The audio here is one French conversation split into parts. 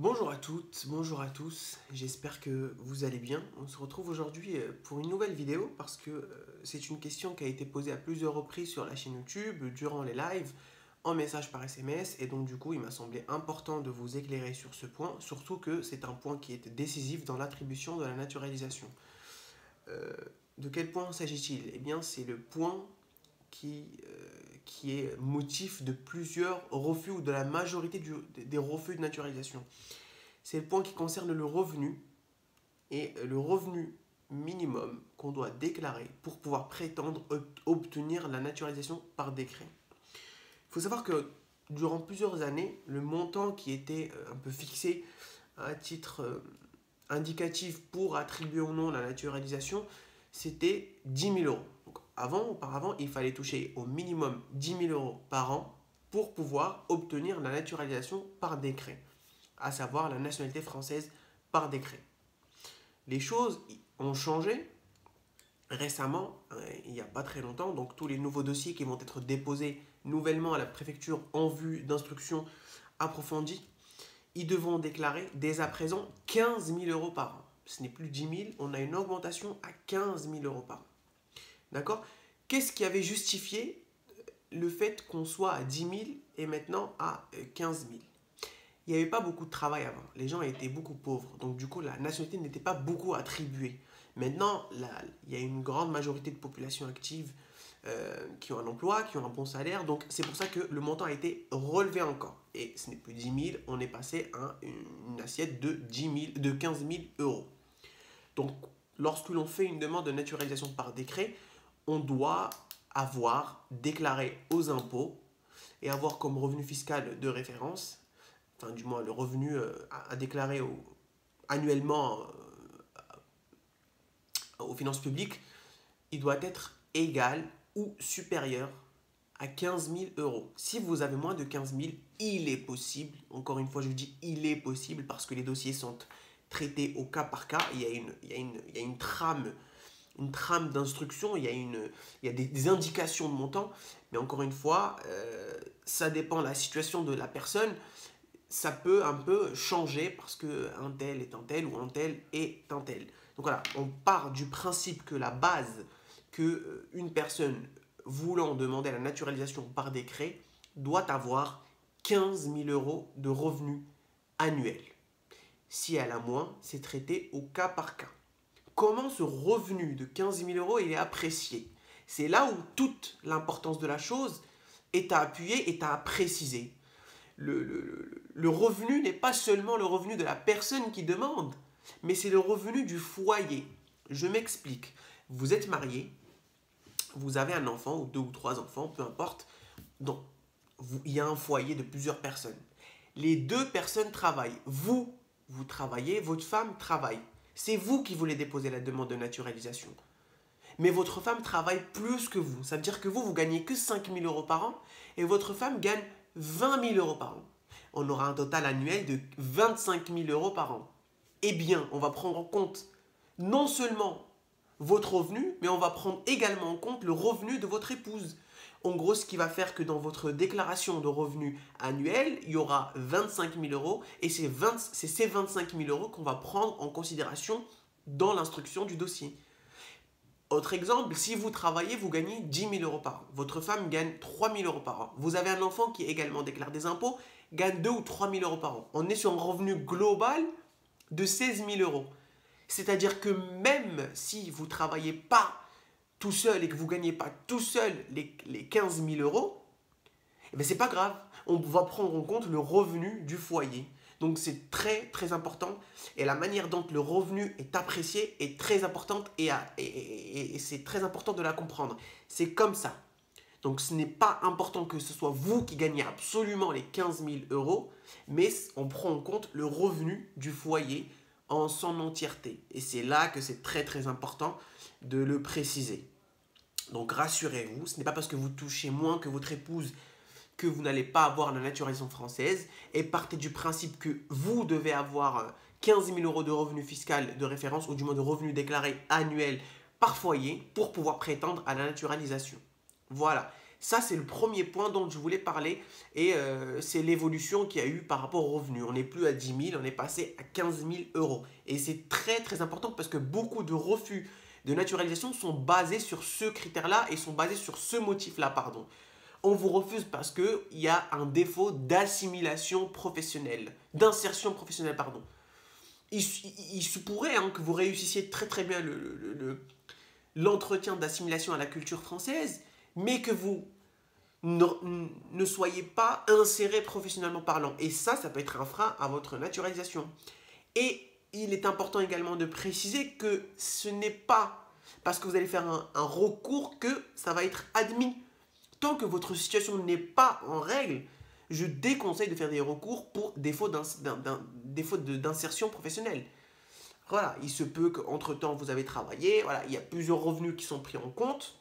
Bonjour à toutes, bonjour à tous, j'espère que vous allez bien. On se retrouve aujourd'hui pour une nouvelle vidéo parce que c'est une question qui a été posée à plusieurs reprises sur la chaîne YouTube, durant les lives, en message par SMS, et donc du coup il m'a semblé important de vous éclairer sur ce point, surtout que c'est un point qui est décisif dans l'attribution de la naturalisation. Euh, de quel point s'agit-il? Eh bien c'est le point qui est motif de plusieurs refus ou de la majorité des refus de naturalisation. C'est le point qui concerne le revenu et le revenu minimum qu'on doit déclarer pour pouvoir prétendre obtenir la naturalisation par décret. Il faut savoir que durant plusieurs années, le montant qui était un peu fixé à titre indicatif pour attribuer ou non la naturalisation, c'était 10 000 euros. Donc auparavant, il fallait toucher au minimum 10 000 euros par an pour pouvoir obtenir la naturalisation par décret, à savoir la nationalité française par décret. Les choses ont changé récemment, il n'y a pas très longtemps, donc tous les nouveaux dossiers qui vont être déposés nouvellement à la préfecture en vue d'instruction approfondie, ils devront déclarer dès à présent 15 000 euros par an. Ce n'est plus 10 000, on a une augmentation à 15 000 euros par an. D'accord? Qu'est-ce qui avait justifié le fait qu'on soit à 10 000 et maintenant à 15 000? Il n'y avait pas beaucoup de travail avant. Les gens étaient beaucoup pauvres. Donc du coup, la nationalité n'était pas beaucoup attribuée. Maintenant, il y a une grande majorité de populations actives qui ont un emploi, qui ont un bon salaire. Donc c'est pour ça que le montant a été relevé encore. Et ce n'est plus 10 000, on est passé à une assiette de 15 000 euros. Donc lorsque l'on fait une demande de naturalisation par décret, on doit avoir déclaré aux impôts et avoir comme revenu fiscal de référence, enfin du moins le revenu à déclarer annuellement aux finances publiques, il doit être égal ou supérieur à 15 000 euros. Si vous avez moins de 15 000, il est possible, encore une fois je dis il est possible parce que les dossiers sont traités au cas par cas, il y a une trame d'instruction, il y a des indications de montant, mais encore une fois, ça dépend de la situation de la personne. Ça peut un peu changer parce qu'un tel est un tel ou un tel est un tel. Donc voilà, on part du principe que la base, que une personne voulant demander la naturalisation par décret doit avoir 15 000 euros de revenus annuels. Si elle a moins, c'est traité au cas par cas. Comment ce revenu de 15 000 euros il est apprécié? C'est là où toute l'importance de la chose est à appuyer et à préciser. Le revenu n'est pas seulement le revenu de la personne qui demande, mais c'est le revenu du foyer. Je m'explique. Vous êtes marié, vous avez un enfant, ou deux ou trois enfants, peu importe. Donc, il y a un foyer de plusieurs personnes. Les deux personnes travaillent. Vous travaillez, votre femme travaille. C'est vous qui voulez déposer la demande de naturalisation. Mais votre femme travaille plus que vous. Ça veut dire que vous gagnez que 5 000 euros par an et votre femme gagne 20 000 euros par an. On aura un total annuel de 25 000 euros par an. Eh bien, on va prendre en compte non seulement votre revenu, mais on va prendre également en compte le revenu de votre épouse. En gros, ce qui va faire que dans votre déclaration de revenus annuel, il y aura 25 000 euros et c'est ces 25 000 euros qu'on va prendre en considération dans l'instruction du dossier. Autre exemple, si vous travaillez, vous gagnez 10 000 euros par an. Votre femme gagne 3 000 euros par an. Vous avez un enfant qui également déclare des impôts, gagne 2 ou 3 000 euros par an. On est sur un revenu global de 16 000 euros. C'est-à-dire que même si vous ne travaillez pas tout seul et que vous ne gagnez pas tout seul les 15 000 euros, eh ce n'est pas grave. On va prendre en compte le revenu du foyer. Donc c'est très très important et la manière dont le revenu est apprécié est très importante et c'est très important de la comprendre. C'est comme ça. Donc ce n'est pas important que ce soit vous qui gagnez absolument les 15 000 euros, mais on prend en compte le revenu du foyer en son entièreté. Et c'est là que c'est très très important de le préciser. Donc rassurez-vous, ce n'est pas parce que vous touchez moins que votre épouse que vous n'allez pas avoir la naturalisation française et partez du principe que vous devez avoir 15 000 euros de revenu fiscal de référence ou du moins de revenu déclaré annuel par foyer pour pouvoir prétendre à la naturalisation. Voilà, Ça, c'est le premier point dont je voulais parler et c'est l'évolution qu'il y a eu par rapport aux revenus. On n'est plus à 10 000, on est passé à 15 000 euros. Et c'est très très important parce que beaucoup de refus de naturalisation sont basés sur ce critère-là et sont basés sur ce motif-là, pardon. On vous refuse parce qu'il y a un défaut d'assimilation professionnelle, d'insertion professionnelle, pardon. Il se pourrait que vous réussissiez très très bien l'entretien d'assimilation à la culture française, mais que vous ne soyez pas inséré professionnellement parlant. Et ça peut être un frein à votre naturalisation. Et il est important également de préciser que ce n'est pas parce que vous allez faire un recours que ça va être admis. Tant que votre situation n'est pas en règle, je déconseille de faire des recours pour défaut d'insertion professionnelle. Voilà, il se peut qu'entre-temps vous avez travaillé, voilà, il y a plusieurs revenus qui sont pris en compte,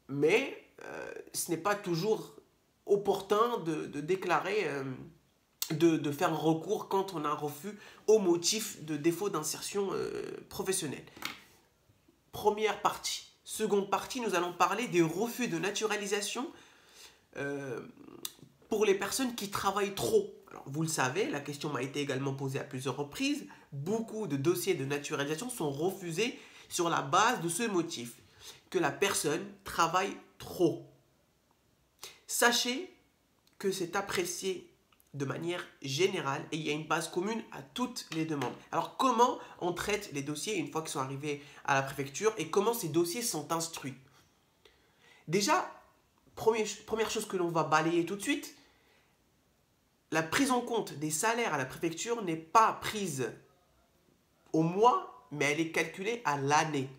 mais ce n'est pas toujours opportun de déclarer, de faire un recours quand on a un refus au motif de défaut d'insertion professionnelle. Première partie. Seconde partie, nous allons parler des refus de naturalisation pour les personnes qui travaillent trop. Alors, vous le savez, la question m'a été également posée à plusieurs reprises. Beaucoup de dossiers de naturalisation sont refusés sur la base de ce motif, que la personne travaille trop. Sachez que c'est apprécié de manière générale et il y a une base commune à toutes les demandes. Alors, comment on traite les dossiers une fois qu'ils sont arrivés à la préfecture et comment ces dossiers sont instruits? Déjà, première chose que l'on va balayer tout de suite, la prise en compte des salaires à la préfecture n'est pas prise au mois, mais elle est calculée à l'année.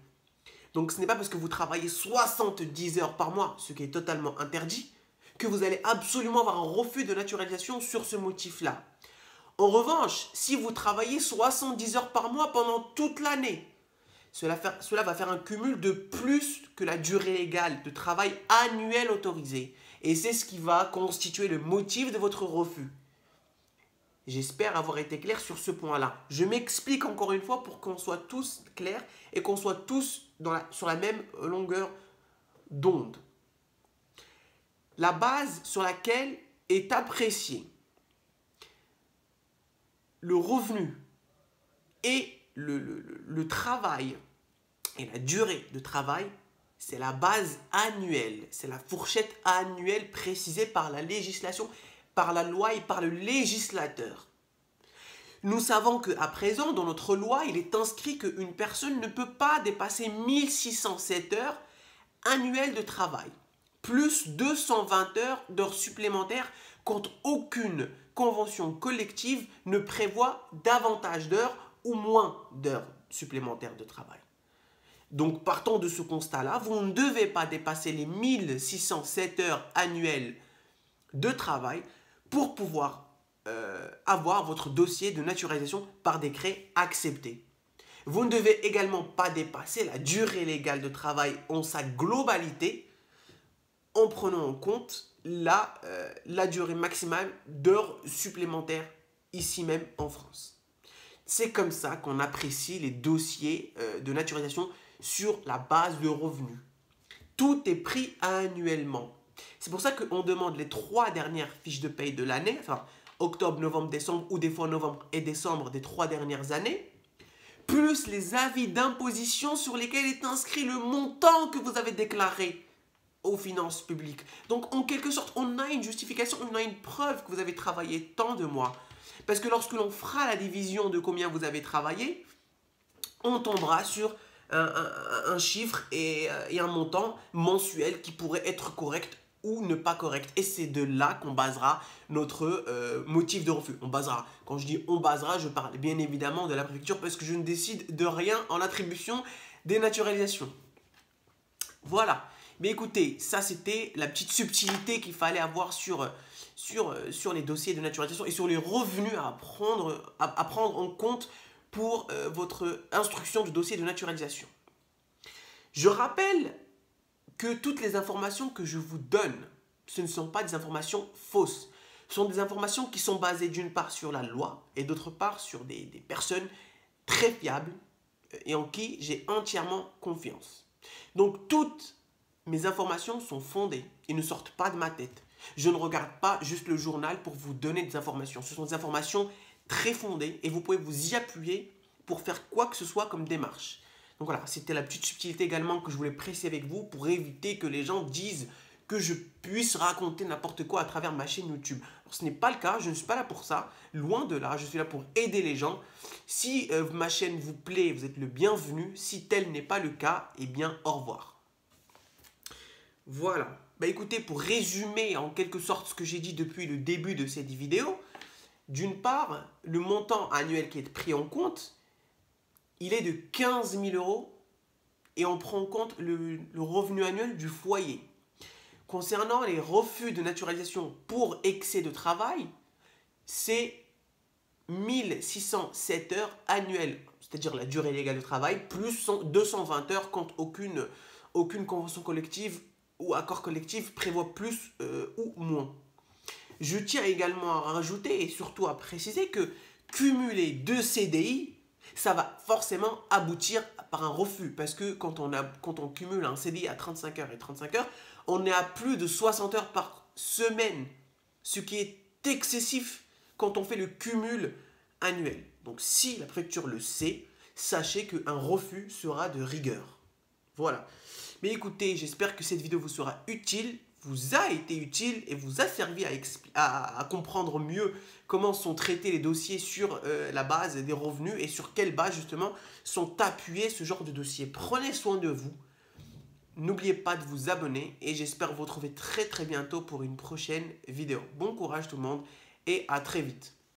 Donc, ce n'est pas parce que vous travaillez 70 heures par mois, ce qui est totalement interdit, que vous allez absolument avoir un refus de naturalisation sur ce motif-là. En revanche, si vous travaillez 70 heures par mois pendant toute l'année, cela va faire un cumul de plus que la durée légale de travail annuel autorisée. Et c'est ce qui va constituer le motif de votre refus. J'espère avoir été clair sur ce point-là. Je m'explique encore une fois pour qu'on soit tous clairs et qu'on soit tous sur la même longueur d'onde. La base sur laquelle est apprécié le revenu et le travail et la durée de travail, c'est la base annuelle, c'est la fourchette annuelle précisée par la législation, par la loi et par le législateur. Nous savons qu'à présent, dans notre loi, il est inscrit qu'une personne ne peut pas dépasser 1607 heures annuelles de travail, plus 220 d'heures supplémentaires quand aucune convention collective ne prévoit davantage d'heures ou moins d'heures supplémentaires de travail. Donc, partant de ce constat-là, vous ne devez pas dépasser les 1607 heures annuelles de travail pour pouvoir avoir votre dossier de naturalisation par décret accepté. Vous ne devez également pas dépasser la durée légale de travail en sa globalité en prenant en compte la durée maximale d'heures supplémentaires ici même en France. C'est comme ça qu'on apprécie les dossiers de naturalisation sur la base de revenus. Tout est pris annuellement. C'est pour ça qu'on demande les 3 dernières fiches de paye de l'année, enfin octobre, novembre, décembre ou des fois novembre et décembre des 3 dernières années, plus les avis d'imposition sur lesquels est inscrit le montant que vous avez déclaré aux finances publiques. Donc, en quelque sorte, on a une justification, on a une preuve que vous avez travaillé tant de mois. Parce que lorsque l'on fera la division de combien vous avez travaillé, on tombera sur un chiffre et un montant mensuel qui pourrait être correct ou ne pas correct. Et c'est de là qu'on basera notre motif de refus. On basera. Quand je dis on basera, je parle bien évidemment de la préfecture parce que je ne décide de rien en attribution des naturalisations. Voilà. Mais écoutez, ça c'était la petite subtilité qu'il fallait avoir sur les dossiers de naturalisation et sur les revenus à prendre en compte pour votre instruction du dossier de naturalisation. Je rappelle que toutes les informations que je vous donne, ce ne sont pas des informations fausses. Ce sont des informations qui sont basées d'une part sur la loi et d'autre part sur des personnes très fiables et en qui j'ai entièrement confiance. Donc toutes mes informations sont fondées et ne sortent pas de ma tête. Je ne regarde pas juste le journal pour vous donner des informations. Ce sont des informations très fondées et vous pouvez vous y appuyer pour faire quoi que ce soit comme démarche. Donc voilà, c'était la petite subtilité également que je voulais préciser avec vous pour éviter que les gens disent que je puisse raconter n'importe quoi à travers ma chaîne YouTube. Alors, ce n'est pas le cas, je ne suis pas là pour ça, loin de là, je suis là pour aider les gens. Si ma chaîne vous plaît, vous êtes le bienvenu. Si tel n'est pas le cas, eh bien au revoir. Voilà. Bah écoutez, pour résumer en quelque sorte ce que j'ai dit depuis le début de cette vidéo, d'une part, le montant annuel qui est pris en compte, il est de 15 000 euros et on prend en compte le revenu annuel du foyer. Concernant les refus de naturalisation pour excès de travail, c'est 1607 heures annuelles, c'est-à-dire la durée légale de travail, plus 220 heures quand aucune convention collective ou accord collectif prévoit plus ou moins. Je tiens également à rajouter et surtout à préciser que cumuler deux CDI, ça va forcément aboutir par un refus. Parce que quand on cumule un CDI à 35 heures et 35 heures, on est à plus de 60 heures par semaine. Ce qui est excessif quand on fait le cumul annuel. Donc si la préfecture le sait, sachez qu'un refus sera de rigueur. Voilà. Mais écoutez, j'espère que cette vidéo vous sera utile, vous a été utile et vous a servi à comprendre mieux comment sont traités les dossiers sur la base des revenus et sur quelle base justement sont appuyés ce genre de dossiers. Prenez soin de vous, n'oubliez pas de vous abonner et j'espère vous retrouver très bientôt pour une prochaine vidéo. Bon courage tout le monde et à très vite.